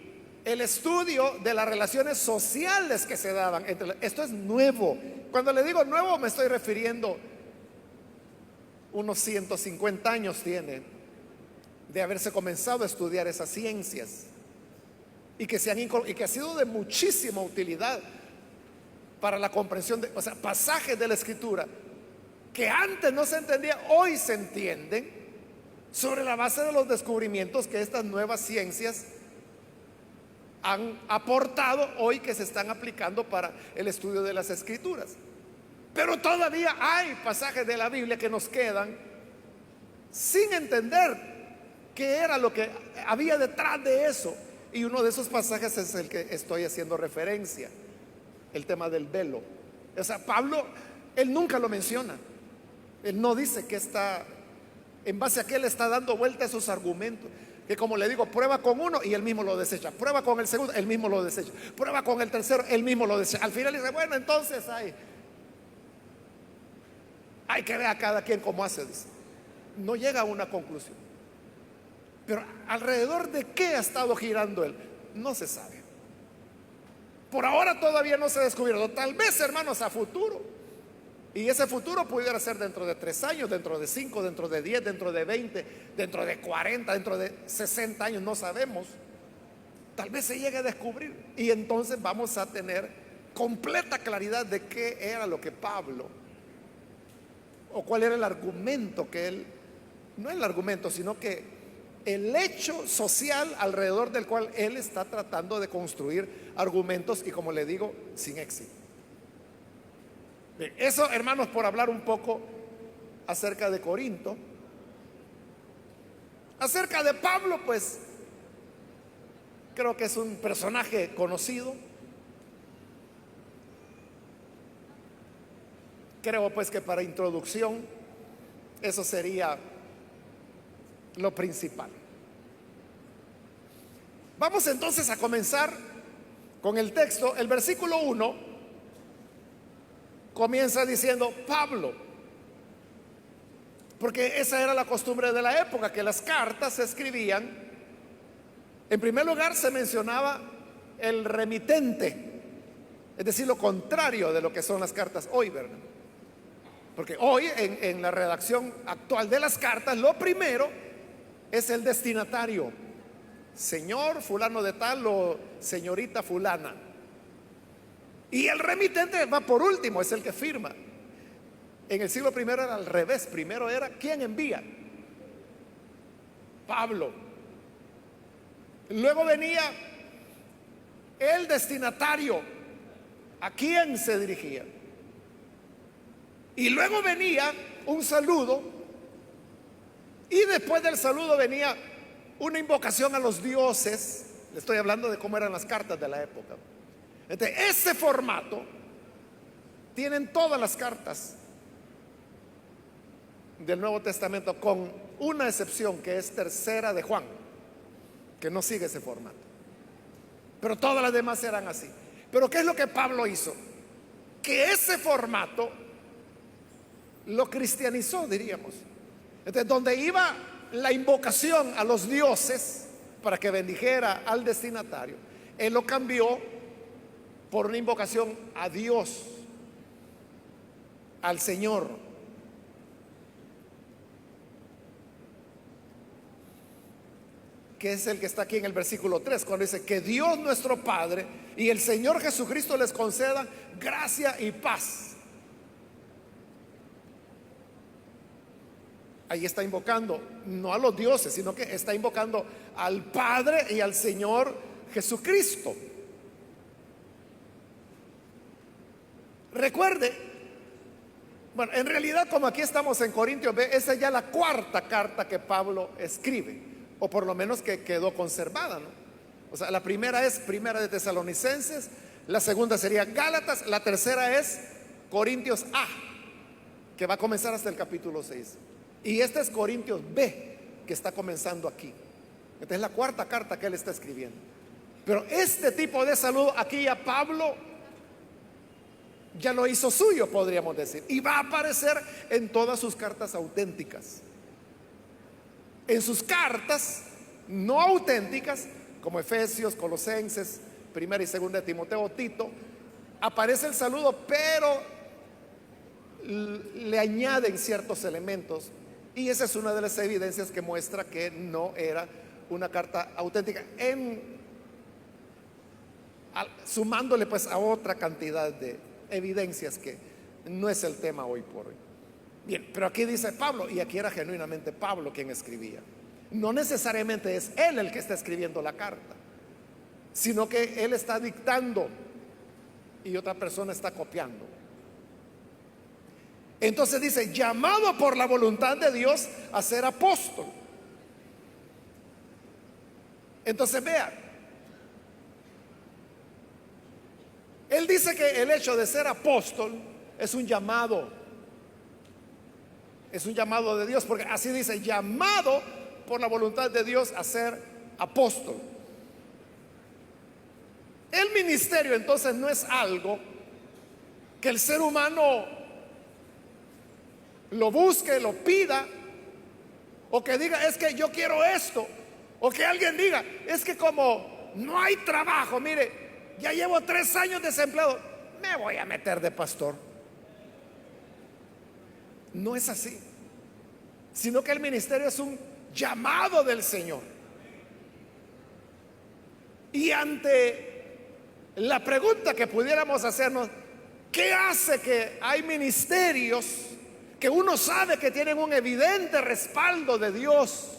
el estudio de las relaciones sociales que se daban esto es nuevo. Cuando le digo nuevo, me estoy refiriendo unos 150 años tiene de haberse comenzado a estudiar esas ciencias, y que ha sido de muchísima utilidad para la comprensión de, o sea, pasajes de la Escritura que antes no se entendía, hoy se entienden sobre la base de los descubrimientos que estas nuevas ciencias han aportado hoy, que se están aplicando para el estudio de las Escrituras. Pero todavía hay pasajes de la Biblia que nos quedan sin entender qué era lo que había detrás de eso. Y uno de esos pasajes es el que estoy haciendo referencia, el tema del velo. O sea, Pablo, él nunca lo menciona. Él no dice que está, en base a qué le está dando vuelta a esos argumentos. Que, como le digo, prueba con uno y él mismo lo desecha, prueba con el segundo, él mismo lo desecha, prueba con el tercero, él mismo lo desecha. Al final dice, bueno, entonces hay que ver a cada quien cómo hace, dice. No llega a una conclusión. Pero alrededor de qué ha estado girando él, no se sabe. Por ahora todavía no se ha descubierto. Tal vez, hermanos, a futuro. Y ese futuro pudiera ser dentro de 3 años, dentro de 5, dentro de 10, dentro de 20, dentro de 40, dentro de 60 años, no sabemos. Tal vez se llegue a descubrir. Y entonces vamos a tener completa claridad de qué era lo que Pablo, o cuál era el argumento que él, no el argumento, sino que el hecho social alrededor del cual él está tratando de construir argumentos, y como le digo, sin éxito. Bien, eso, hermanos, por hablar un poco acerca de Corinto. Acerca de Pablo, pues creo que es un personaje conocido. Creo pues que para introducción eso sería lo principal. Vamos entonces a comenzar con el texto. El versículo 1 comienza diciendo Pablo, porque esa era la costumbre de la época, que las cartas se escribían. En primer lugar se mencionaba el remitente, es decir, lo contrario de lo que son las cartas hoy, ¿verdad? Porque hoy en la redacción actual de las cartas, lo primero es el destinatario, señor fulano de tal o señorita fulana, y el remitente va por último, es el que firma. En el siglo primero era al revés, primero era quien envía, Pablo, luego venía el destinatario, a quién se dirigía, y luego venía un saludo, y después del saludo venía una invocación a los dioses. Le estoy hablando de cómo eran las cartas de la época. Entonces, ese formato tienen todas las cartas del Nuevo Testamento, con una excepción, que es Tercera de Juan, que no sigue ese formato, pero todas las demás eran así. Pero ¿qué es lo que Pablo hizo? Que ese formato lo cristianizó, diríamos. Entonces, donde iba la invocación a los dioses para que bendijera al destinatario, él lo cambió por una invocación a Dios, al Señor. Que es el que está aquí en el versículo 3, cuando dice que Dios nuestro Padre y el Señor Jesucristo les concedan gracia y paz. Ahí está invocando no a los dioses, sino que está invocando al Padre y al Señor Jesucristo. Recuerde, bueno, en realidad, como aquí estamos en Corintios, esa es ya la cuarta carta que Pablo escribe, o por lo menos que quedó conservada, ¿no? O sea, la primera es Primera de Tesalonicenses, la segunda sería Gálatas, la tercera es Corintios A, que va a comenzar hasta el capítulo 6. Y esta es Corintios B, que está comenzando aquí. Esta es la cuarta carta que él está escribiendo. Pero este tipo de saludo aquí a Pablo ya lo hizo suyo, podríamos decir, y va a aparecer en todas sus cartas auténticas. En sus cartas no auténticas, como Efesios, Colosenses, Primera y Segunda de Timoteo, Tito, aparece el saludo, pero le añaden ciertos elementos, y esa es una de las evidencias que muestra que no era una carta auténtica, sumándole pues a otra cantidad de evidencias que no es el tema hoy por hoy. Bien, pero aquí dice Pablo, y aquí era genuinamente Pablo quien escribía. No necesariamente es él el que está escribiendo la carta, sino que él está dictando y otra persona está copiando. Entonces dice, llamado por la voluntad de Dios a ser apóstol. Entonces vea, él dice que el hecho de ser apóstol es un llamado. Es un llamado de Dios, porque así dice, llamado por la voluntad de Dios a ser apóstol. El ministerio entonces no es algo que el ser humano lo busque, lo pida, o que diga, es que yo quiero esto, o que alguien diga, es que como no hay trabajo, mire, ya llevo 3 años desempleado, me voy a meter de pastor. No es así, sino que el ministerio es un llamado del Señor. Y ante La pregunta que pudiéramos hacernos: ¿qué hace que hay ministerios que uno sabe que tienen un evidente respaldo de Dios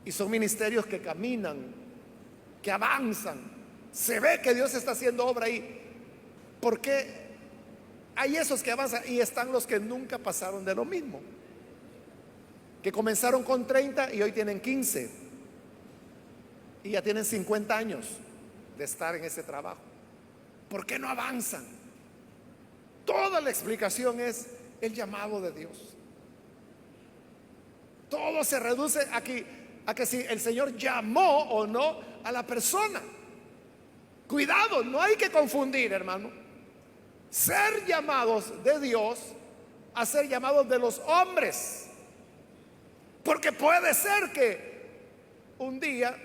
y son ministerios que caminan, que avanzan, se ve que Dios está haciendo obra ahí? ¿Por qué hay esos que avanzan y están los que nunca pasaron de lo mismo? Que comenzaron con 30 y hoy tienen 15 y ya tienen 50 años de estar en ese trabajo. ¿Por qué no avanzan? Toda la explicación es el llamado de Dios. Todo se reduce aquí a que si el Señor llamó o no a la persona. Cuidado, no hay que confundir, hermano, ser llamados de Dios a ser llamados de los hombres. Porque puede ser que un día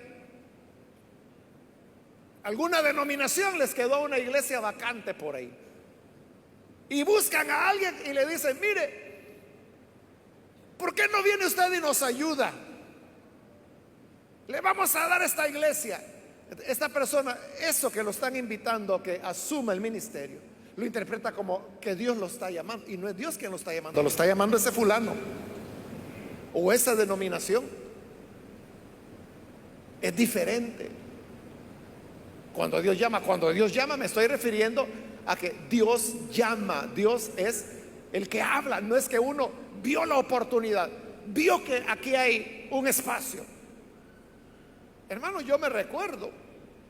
alguna denominación les quedó una iglesia vacante por ahí y buscan a alguien y le dicen: mire, ¿por qué no viene usted y nos ayuda? Le vamos a dar esta iglesia. Esta persona, eso que lo están invitando que asuma el ministerio, lo interpreta como que Dios lo está llamando, y no es Dios quien lo está llamando, lo está llamando ese fulano o esa denominación. Es diferente. Cuando Dios llama, me estoy refiriendo a que Dios llama. Dios es el que habla. No es que uno vio la oportunidad, vio que aquí hay un espacio. Hermano, yo me recuerdo,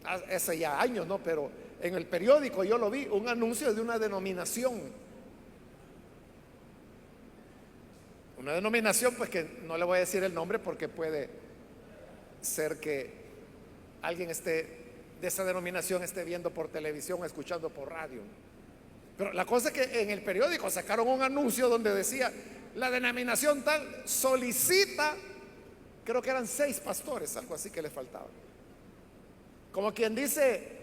hace ya años, ¿no? Pero en el periódico yo lo vi, un anuncio de una denominación. Una denominación, pues, que no le voy a decir el nombre porque puede ser que alguien de esa denominación esté viendo por televisión o escuchando por radio. Pero la cosa es que en el periódico sacaron un anuncio donde decía: la denominación tal solicita, creo que eran 6 pastores, algo así que le faltaba. Como quien dice,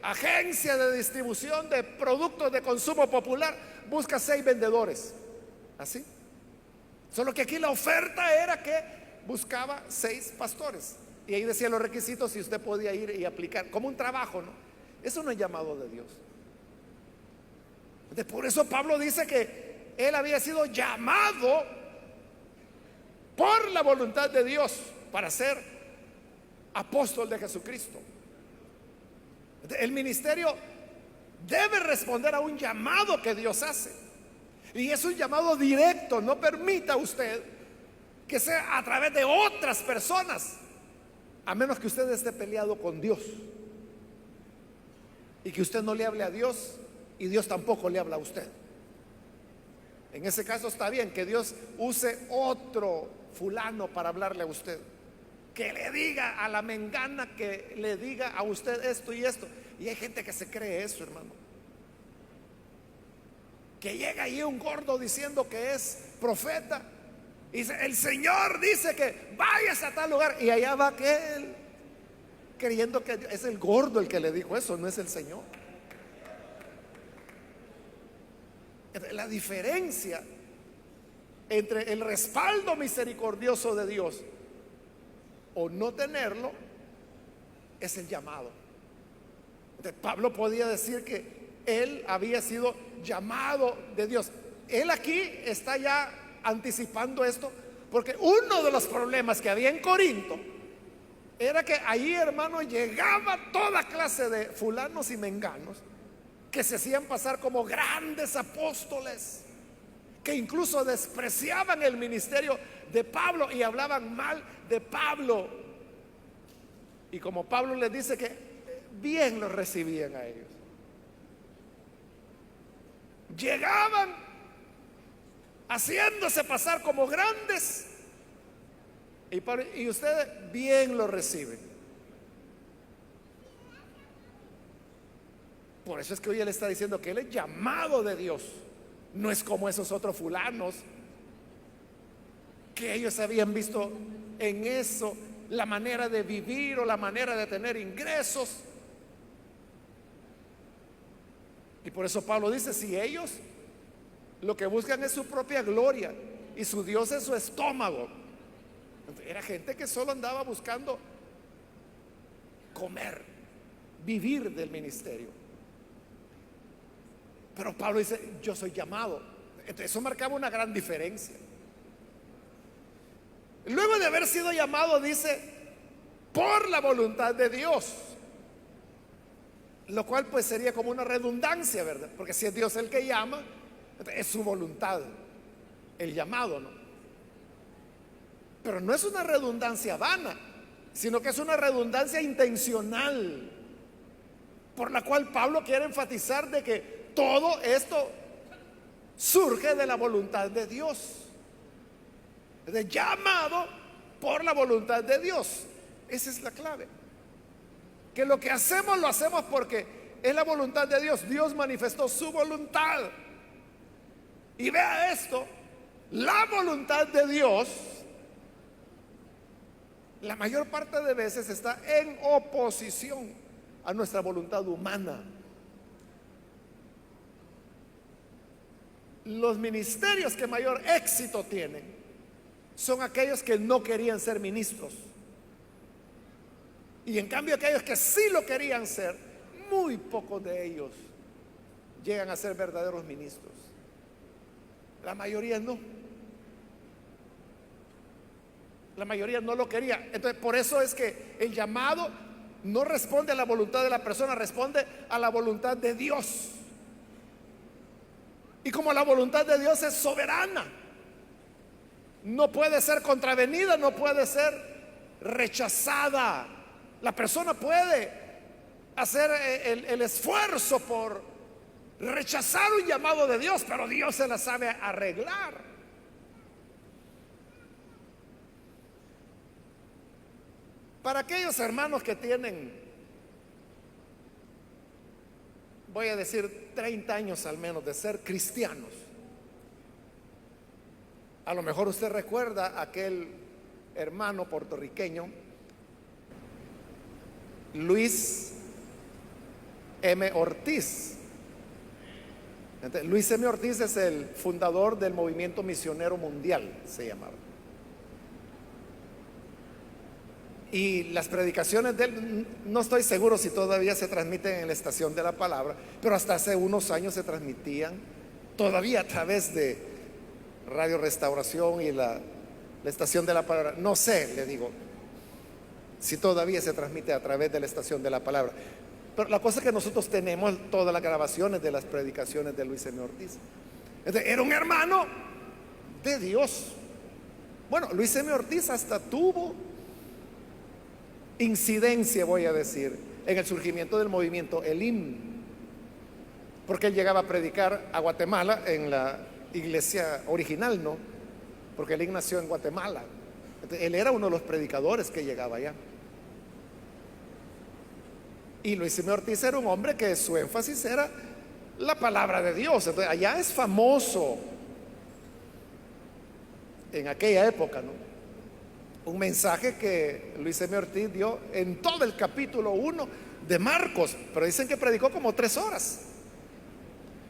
agencia de distribución de productos de consumo popular busca 6 vendedores. Así. Solo que aquí la oferta era que buscaba 6 pastores. Y ahí decía los requisitos y usted podía ir y aplicar como un trabajo, ¿no? Eso no es llamado de Dios. Por eso Pablo dice que él había sido llamado por la voluntad de Dios para ser apóstol de Jesucristo. El ministerio debe responder a un llamado que Dios hace, y es un llamado directo. No permita usted que sea a través de otras personas, a menos que usted esté peleado con Dios y que usted no le hable a Dios y Dios tampoco le habla a usted. En ese caso está bien que Dios use otro fulano para hablarle a usted, que le diga a la mengana, que le diga a usted esto y esto. Y hay gente que se cree eso, hermano, que llega ahí un gordo diciendo que es profeta y dice: el Señor dice que vayas a tal lugar, y allá va aquel creyendo que es el gordo el que le dijo eso, no es el Señor. La diferencia entre el respaldo misericordioso de Dios o no tenerlo es el llamado. Entonces, Pablo podía decir que él había sido llamado de Dios. Él aquí está ya anticipando esto, porque uno de los problemas que había en Corinto era que ahí, hermano, llegaba toda clase de fulanos y menganos que se hacían pasar como grandes apóstoles, que incluso despreciaban el ministerio de Pablo y hablaban mal de Pablo. Y como Pablo les dice que bien los recibían a ellos, llegaban haciéndose pasar como grandes, y ustedes bien lo reciben. Por eso es que hoy él está diciendo que él es llamado de Dios. No es como esos otros fulanos, que ellos habían visto en eso la manera de vivir o la manera de tener ingresos. Y por eso Pablo dice: si ellos lo que buscan es su propia gloria y su Dios es su estómago. Era gente que solo andaba buscando comer, vivir del ministerio. Pero Pablo dice, yo soy llamado. Entonces eso marcaba una gran diferencia. Luego de haber sido llamado, dice, por la voluntad de Dios. Lo cual pues sería como una redundancia, ¿verdad? Porque si es Dios el que llama, es su voluntad el llamado, ¿no? Pero no es una redundancia vana, sino que es una redundancia intencional, por la cual Pablo quiere enfatizar de que todo esto surge de la voluntad de Dios, de llamado por la voluntad de Dios. Esa es la clave, que lo que hacemos lo hacemos porque es la voluntad de Dios. Dios manifestó su voluntad. Y vea esto, la voluntad de Dios la mayor parte de veces está en oposición a nuestra voluntad humana. Los ministerios que mayor éxito tienen son aquellos que no querían ser ministros. Y en cambio aquellos que sí lo querían ser, muy pocos de ellos llegan a ser verdaderos ministros. La mayoría no. La mayoría no lo quería. Entonces, por eso es que el llamado no responde a la voluntad de la persona, responde a la voluntad de Dios. Y como la voluntad de Dios es soberana, no puede ser contravenida, no puede ser rechazada. La persona puede hacer el esfuerzo por rechazar un llamado de Dios, pero Dios se la sabe arreglar. Para aquellos hermanos que tienen, voy a decir, 30 años al menos de ser cristianos, a lo mejor usted recuerda a aquel hermano puertorriqueño, Luis M. Ortiz. Entonces, Luis M. Ortiz es el fundador del Movimiento Misionero Mundial, se llamaba. Y las predicaciones de él, no estoy seguro si todavía se transmiten en la Estación de la Palabra, pero hasta hace unos años se transmitían todavía a través de Radio Restauración y la Estación de la Palabra. No sé, le digo, si todavía se transmite a través de la Estación de la Palabra. Pero la cosa es que nosotros tenemos todas las grabaciones de las predicaciones de Luis M. Ortiz. Entonces, era un hermano de Dios. Bueno, Luis M. Ortiz hasta tuvo incidencia, voy a decir, en el surgimiento del movimiento Elim, porque él llegaba a predicar a Guatemala en la iglesia original, ¿no? Porque Elim nació en Guatemala. Entonces, él era uno de los predicadores que llegaba allá. Y Luis M. Ortiz era un hombre que su énfasis era la palabra de Dios. Entonces, allá es famoso en aquella época, ¿no? Un mensaje que Luis M. Ortiz dio en todo el capítulo 1 de Marcos, pero dicen que predicó como 3 horas.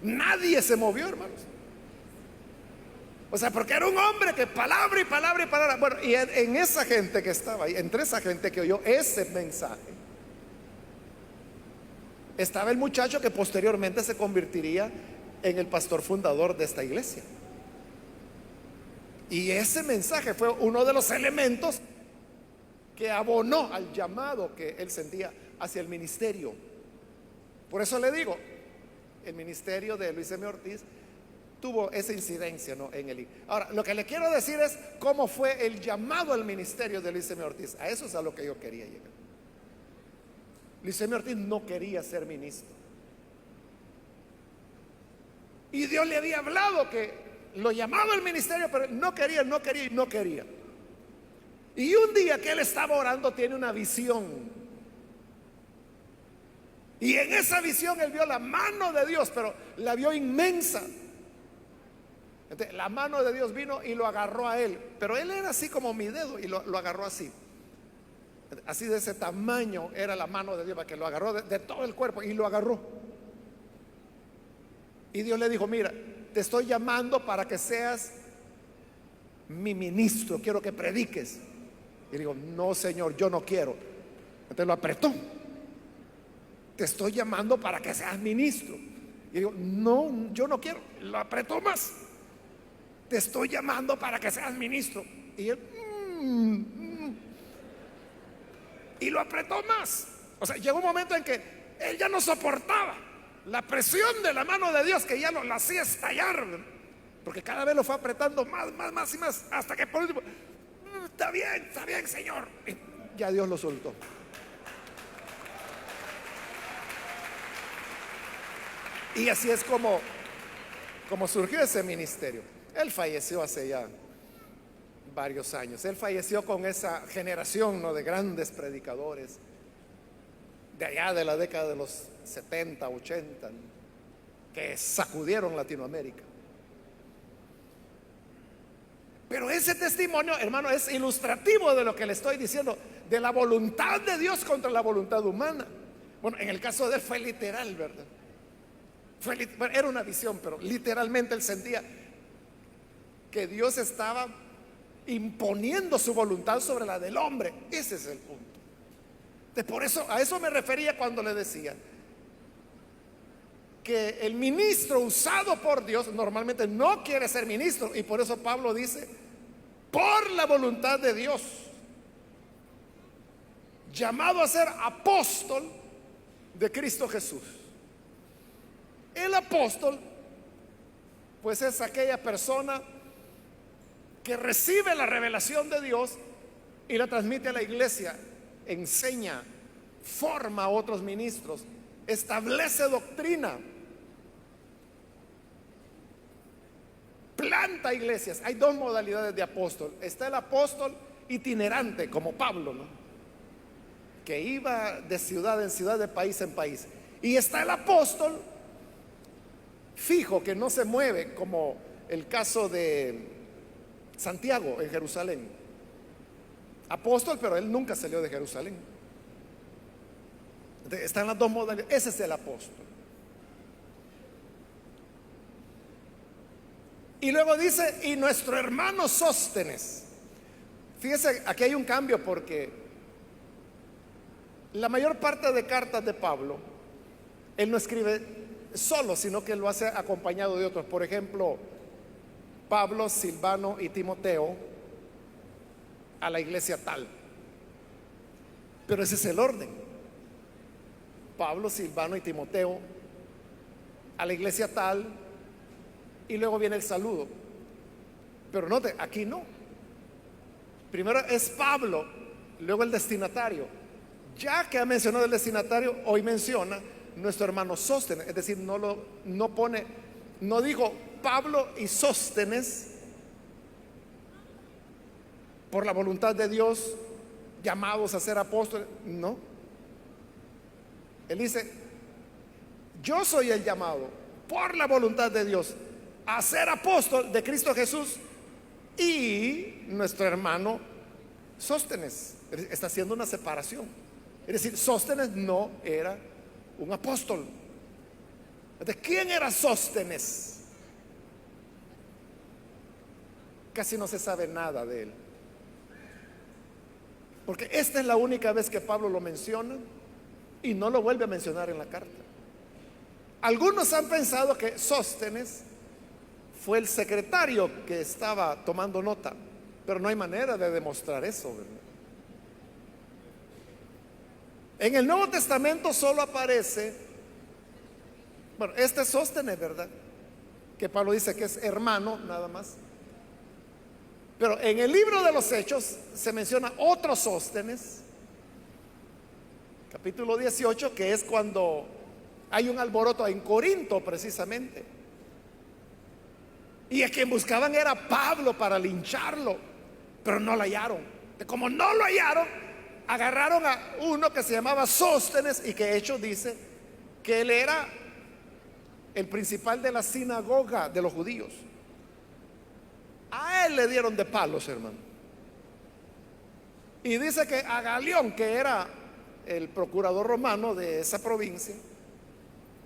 Nadie se movió, hermanos. O sea, porque era un hombre que palabra y palabra y palabra. Bueno, y en esa gente que estaba ahí, entre esa gente que oyó ese mensaje, estaba el muchacho que posteriormente se convertiría en el pastor fundador de esta iglesia. Y ese mensaje fue uno de los elementos que abonó al llamado que él sentía hacia el ministerio. Por eso le digo, el ministerio de Luis M. Ortiz tuvo esa incidencia, ¿no?, en él. Ahora, lo que le quiero decir es cómo fue el llamado al ministerio de Luis M. Ortiz. A eso es a lo que yo quería llegar. Luis M. Ortiz no quería ser ministro. Y Dios le había hablado que lo llamaba al ministerio, pero no quería, no quería y no quería. Y un día que él estaba orando, tiene una visión. Y en esa visión él vio la mano de Dios, pero la vio inmensa. Entonces, la mano de Dios vino y lo agarró a él. Pero él era así como mi dedo y lo agarró así. Así de ese tamaño era la mano de Dios, para que lo agarró de todo el cuerpo y lo agarró. Y Dios le dijo, mira, te estoy llamando para que seas mi ministro, quiero que prediques. Y digo, no, Señor, yo no quiero. Entonces lo apretó te estoy llamando para que seas ministro. Y digo, no, yo no quiero. Lo apretó más. Te estoy llamando para que seas ministro. Y él, y lo apretó más. O sea, llegó un momento en que él ya no soportaba la presión de la mano de Dios, que ya lo hacía estallar, porque cada vez lo fue apretando más, más, más y más, hasta que por último, está bien, Señor. Y ya Dios lo soltó. Y así es como surgió ese ministerio. Él falleció hace ya varios años. Él falleció con esa generación, ¿no?, de grandes predicadores de allá de la década de los 70, 80, ¿no?, que sacudieron Latinoamérica. Pero ese testimonio, hermano, es ilustrativo de lo que le estoy diciendo, de la voluntad de Dios contra la voluntad humana. Bueno, en el caso de él fue literal, ¿verdad? Bueno, era una visión, pero literalmente él sentía que Dios estaba imponiendo su voluntad sobre la del hombre. Ese es el punto. Por eso, a eso me refería cuando le decía que el ministro usado por Dios normalmente no quiere ser ministro, y por eso Pablo dice, por la voluntad de Dios, llamado a ser apóstol de Cristo Jesús. El apóstol, pues, es aquella persona que recibe la revelación de Dios y la transmite a la iglesia, enseña, forma a otros ministros, establece doctrina, planta iglesias. Hay dos modalidades de apóstol. Está el apóstol itinerante, como Pablo, ¿no?, que iba de ciudad en ciudad, de país en país. Y está el apóstol fijo, que no se mueve, como el caso de Santiago en Jerusalén. Apóstol, pero él nunca salió de Jerusalén. Están las dos modalidades. Ese es el apóstol. Y luego dice, y nuestro hermano Sóstenes. Fíjese, aquí hay un cambio, porque la mayor parte de cartas de Pablo, él no escribe solo, sino que lo hace acompañado de otros. Por ejemplo, Pablo, Silvano y Timoteo a la iglesia tal. Pero ese es el orden. Pablo, Silvano y Timoteo a la iglesia tal, y luego viene el saludo. Pero note, aquí no. Primero es Pablo, luego el destinatario. Ya que ha mencionado el destinatario, hoy menciona nuestro hermano Sóstenes. Es decir, no pone, no dijo Pablo y Sóstenes, por la voluntad de Dios, llamados a ser apóstoles. No. Él dice, yo soy el llamado por la voluntad de Dios a ser apóstol de Cristo Jesús, y nuestro hermano Sóstenes. Está haciendo una separación. Es decir, Sóstenes no era un apóstol. ¿De quién era Sóstenes? Casi no se sabe nada de él, porque esta es la única vez que Pablo lo menciona y no lo vuelve a mencionar en la carta. Algunos han pensado que Sóstenes fue el secretario que estaba tomando nota, pero no hay manera de demostrar eso, ¿verdad? En el Nuevo Testamento solo aparece, bueno, este Sóstenes, ¿verdad?, que Pablo dice que es hermano, nada más. Pero en el libro de los Hechos se menciona otro Sóstenes, capítulo 18, que es cuando hay un alboroto en Corinto precisamente, y a quien buscaban era Pablo para lincharlo, pero no lo hallaron. Como no lo hallaron, agarraron a uno que se llamaba Sóstenes, y que Hechos dice que él era el principal de la sinagoga de los judíos. A él le dieron de palos, hermano. Y dice que a Galión, que era el procurador romano de esa provincia,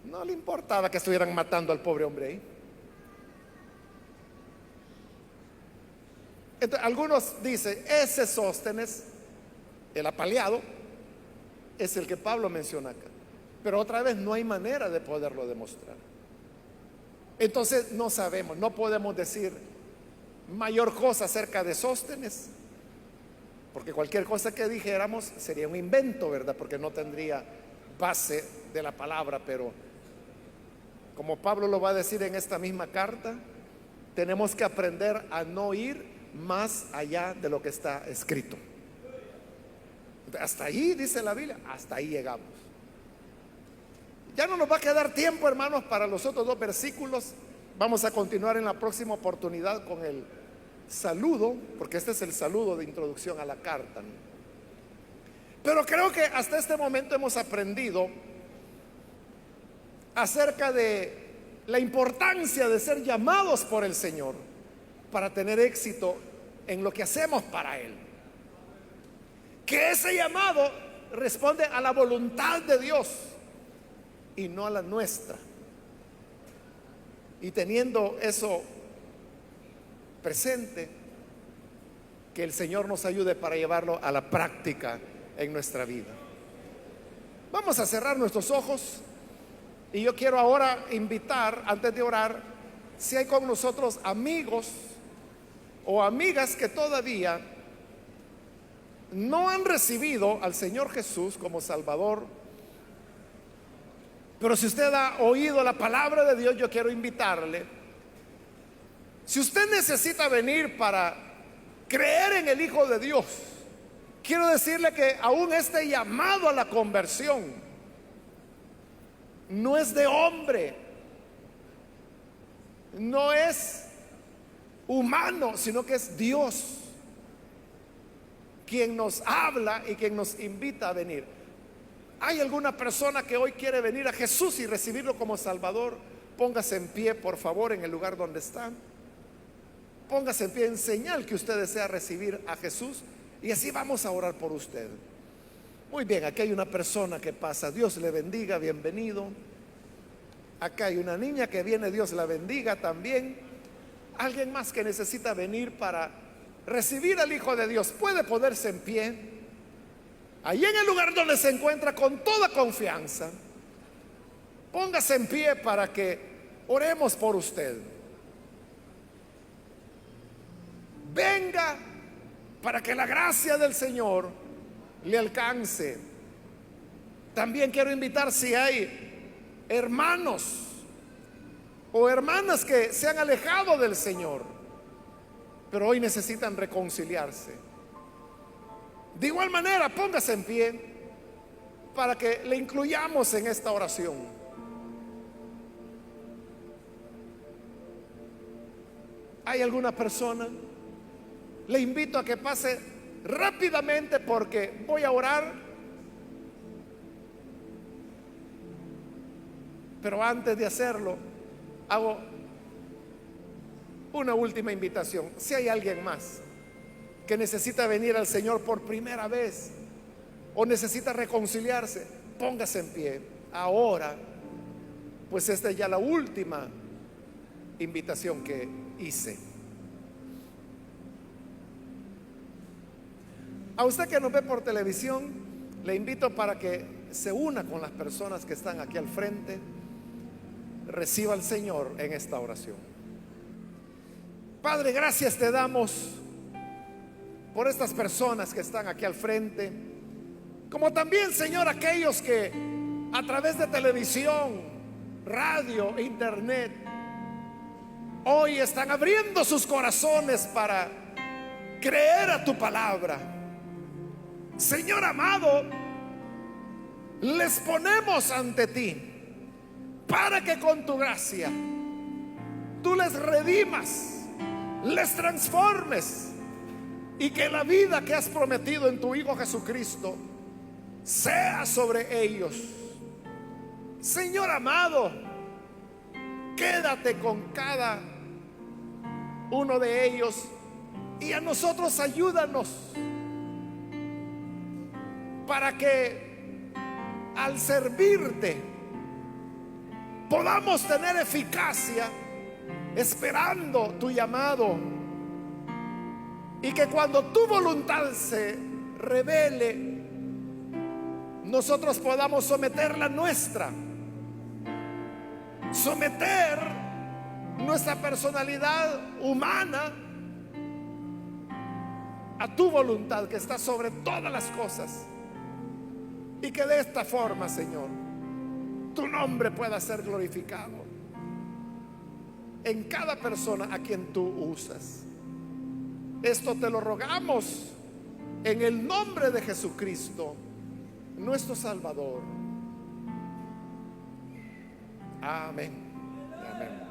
no le importaba que estuvieran matando al pobre hombre ahí. Entonces, algunos dicen, ese Sóstenes, el apaleado, es el que Pablo menciona acá. pero otra vez no hay manera de poderlo demostrar. Entonces no sabemos, no podemos decir mayor cosa acerca de Sóstenes, porque cualquier cosa que dijéramos sería un invento, ¿verdad? Porque no tendría base de la palabra. Pero como Pablo lo va a decir en esta misma carta, tenemos que aprender a no ir más allá de lo que está escrito. Hasta ahí dice la Biblia, hasta ahí llegamos. Ya no nos va a quedar tiempo, hermanos, para los otros dos versículos. Vamos a continuar en la próxima oportunidad con el saludo, porque este es el saludo de introducción a la carta, ¿no? Pero creo que hasta este momento hemos aprendido acerca de la importancia de ser llamados por el Señor para tener éxito en lo que hacemos para Él. Que ese llamado responde a la voluntad de Dios y no a la nuestra. Y teniendo eso presente, que el Señor nos ayude para llevarlo a la práctica en nuestra vida. Vamos a cerrar nuestros ojos y yo quiero ahora invitar, antes de orar, si hay con nosotros amigos o amigas que todavía no han recibido al Señor Jesús como Salvador, pero si usted ha oído la palabra de Dios, yo quiero invitarle. Si usted necesita venir para creer en el Hijo de Dios, quiero decirle que aún este llamado a la conversión no es de hombre, no es humano, sino que es Dios quien nos habla y quien nos invita a venir. ¿Hay alguna persona que hoy quiere venir a Jesús y recibirlo como Salvador? Póngase en pie, por favor, en el lugar donde está. Póngase en pie en señal que usted desea recibir a Jesús, y así vamos a orar por usted. Muy bien, aquí hay una persona que pasa. Dios le bendiga, bienvenido. Acá hay una niña que viene, Dios la bendiga también. Alguien más que necesita venir para recibir al Hijo de Dios, puede ponerse en pie allí en el lugar donde se encuentra con toda confianza. Póngase en pie para que oremos por usted. Venga para que la gracia del Señor le alcance. También quiero invitar, si hay hermanos o hermanas que se han alejado del Señor, pero hoy necesitan reconciliarse. De igual manera, póngase en pie para que le incluyamos en esta oración. ¿Hay alguna persona? Le invito a que pase rápidamente porque voy a orar. Pero antes de hacerlo, hago una última invitación. Si hay alguien más que necesita venir al Señor por primera vez o necesita reconciliarse, póngase en pie ahora, pues esta es ya la última invitación que hice. A usted que nos ve por televisión, le invito para que se una con las personas que están aquí al frente. Reciba al Señor en esta oración. Padre, gracias te damos por estas personas que están aquí al frente, como también, Señor, aquellos que a través de televisión, radio, internet, hoy están abriendo sus corazones para creer a tu palabra. Señor amado, les ponemos ante ti para que con tu gracia tú les redimas, les transformes, y que la vida que has prometido en tu Hijo Jesucristo sea sobre ellos. Señor amado, quédate con cada uno de ellos y a nosotros ayúdanos para que al servirte podamos tener eficacia esperando tu llamado, y que cuando tu voluntad se revele nosotros podamos someter la nuestra, someter nuestra personalidad humana a tu voluntad que está sobre todas las cosas, y que de esta forma, Señor, tu nombre pueda ser glorificado en cada persona a quien tú usas. Esto te lo rogamos en el nombre de Jesucristo, nuestro Salvador. Amén. Amén.